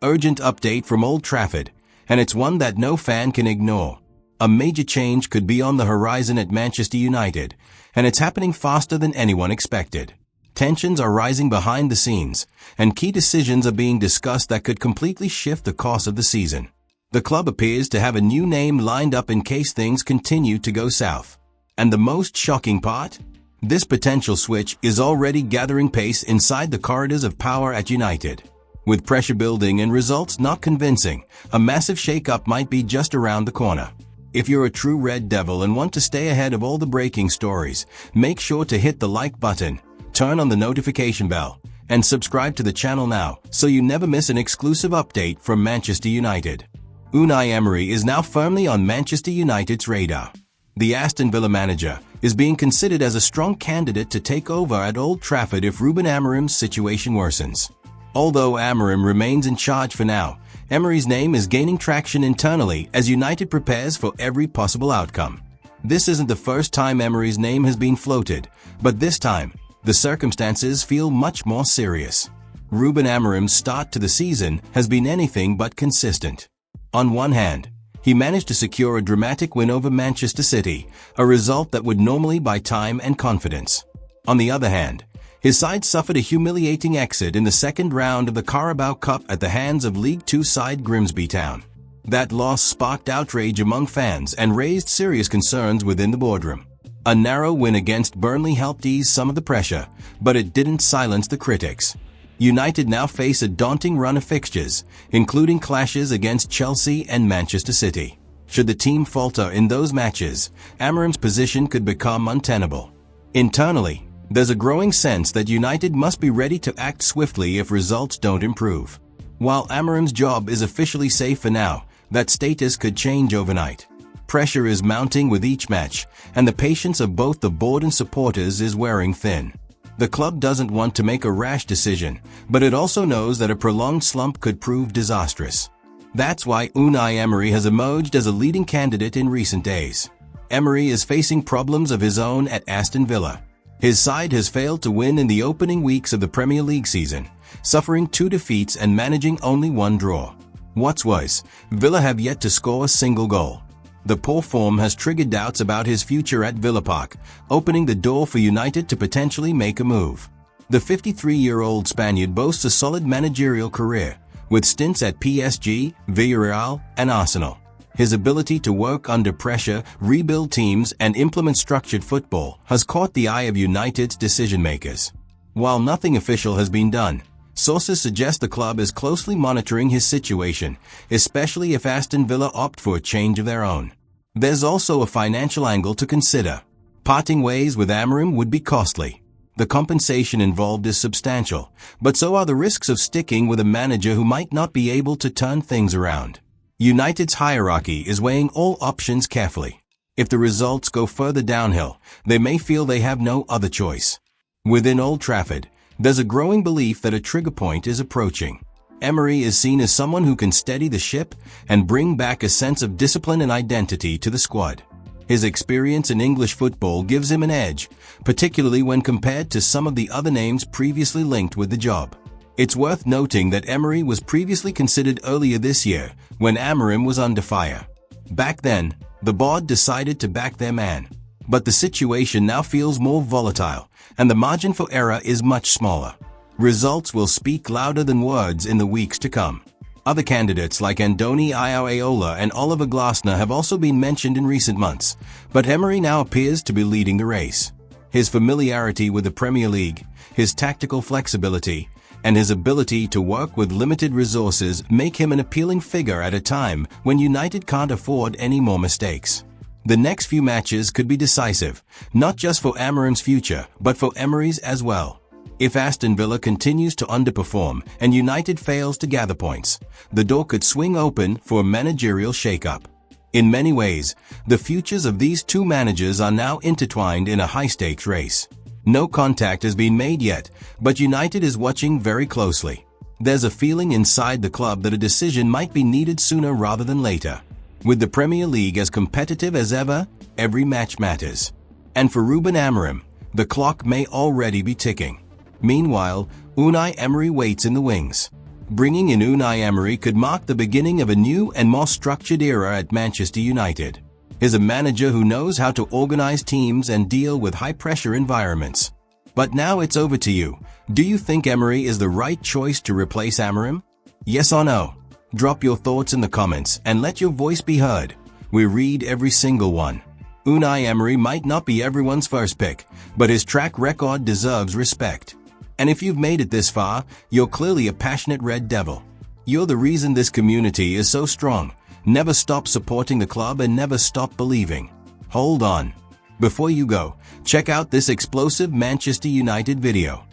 Urgent update from Old Trafford, and it's one that no fan can ignore. A major change could be on the horizon at Manchester United, and it's happening faster than anyone expected. Tensions are rising behind the scenes, and key decisions are being discussed that could completely shift the course of the season. The club appears to have a new name lined up in case things continue to go south. And the most shocking part? This potential switch is already gathering pace inside the corridors of power at United. With pressure building and results not convincing, a massive shake-up might be just around the corner. If you're a true Red Devil and want to stay ahead of all the breaking stories, make sure to hit the like button, turn on the notification bell, and subscribe to the channel now so you never miss an exclusive update from Manchester United. Unai Emery is now firmly on Manchester United's radar. The Aston Villa manager is being considered as a strong candidate to take over at Old Trafford if Ruben Amorim's situation worsens. Although Amorim remains in charge for now, Emery's name is gaining traction internally as United prepares for every possible outcome. This isn't the first time Emery's name has been floated, but this time, the circumstances feel much more serious. Ruben Amorim's start to the season has been anything but consistent. On one hand, he managed to secure a dramatic win over Manchester City, a result that would normally buy time and confidence. On the other hand, his side suffered a humiliating exit in the second round of the Carabao Cup at the hands of League Two side Grimsby Town. That loss sparked outrage among fans and raised serious concerns within the boardroom. A narrow win against Burnley helped ease some of the pressure, but it didn't silence the critics. United now face a daunting run of fixtures, including clashes against Chelsea and Manchester City. Should the team falter in those matches, Amorim's position could become untenable. Internally, there's a growing sense that United must be ready to act swiftly if results don't improve. While Amorim's job is officially safe for now, that status could change overnight. Pressure is mounting with each match, and the patience of both the board and supporters is wearing thin. The club doesn't want to make a rash decision, but it also knows that a prolonged slump could prove disastrous. That's why Unai Emery has emerged as a leading candidate in recent days. Emery is facing problems of his own at Aston Villa. His side has failed to win in the opening weeks of the Premier League season, suffering 2 defeats and managing only 1 draw. What's worse, Villa have yet to score a single goal. The poor form has triggered doubts about his future at Villa Park, opening the door for United to potentially make a move. The 53-year-old Spaniard boasts a solid managerial career, with stints at PSG, Villarreal, and Arsenal. His ability to work under pressure, rebuild teams, and implement structured football has caught the eye of United's decision-makers. While nothing official has been done, sources suggest the club is closely monitoring his situation, especially if Aston Villa opt for a change of their own. There's also a financial angle to consider. Parting ways with Amorim would be costly. The compensation involved is substantial, but so are the risks of sticking with a manager who might not be able to turn things around. United's hierarchy is weighing all options carefully. If the results go further downhill, they may feel they have no other choice. Within Old Trafford, there's a growing belief that a trigger point is approaching. Emery is seen as someone who can steady the ship and bring back a sense of discipline and identity to the squad. His experience in English football gives him an edge, particularly when compared to some of the other names previously linked with the job. It's worth noting that Emery was previously considered earlier this year when Amorim was under fire. Back then, the board decided to back their man. But the situation now feels more volatile, and the margin for error is much smaller. Results will speak louder than words in the weeks to come. Other candidates like Andoni Iraola and Oliver Glasner have also been mentioned in recent months, but Emery now appears to be leading the race. His familiarity with the Premier League, his tactical flexibility, and his ability to work with limited resources make him an appealing figure at a time when United can't afford any more mistakes. The next few matches could be decisive, not just for Amorim's future, but for Emery's as well. If Aston Villa continues to underperform and United fails to gather points, the door could swing open for a managerial shakeup. In many ways, the futures of these two managers are now intertwined in a high-stakes race. No contact has been made yet, but United is watching very closely. There's a feeling inside the club that a decision might be needed sooner rather than later. With the Premier League as competitive as ever, every match matters. And for Ruben Amorim, the clock may already be ticking. Meanwhile, Unai Emery waits in the wings. Bringing in Unai Emery could mark the beginning of a new and more structured era at Manchester United. He's a manager who knows how to organize teams and deal with high-pressure environments. But now it's over to you. Do you think Emery is the right choice to replace Amorim? Yes or no? Drop your thoughts in the comments and let your voice be heard. We read every single one. Unai Emery might not be everyone's first pick, but his track record deserves respect. And if you've made it this far, you're clearly a passionate Red Devil. You're the reason this community is so strong. Never stop supporting the club and never stop believing. Hold on. Before you go, check out this explosive Manchester United video.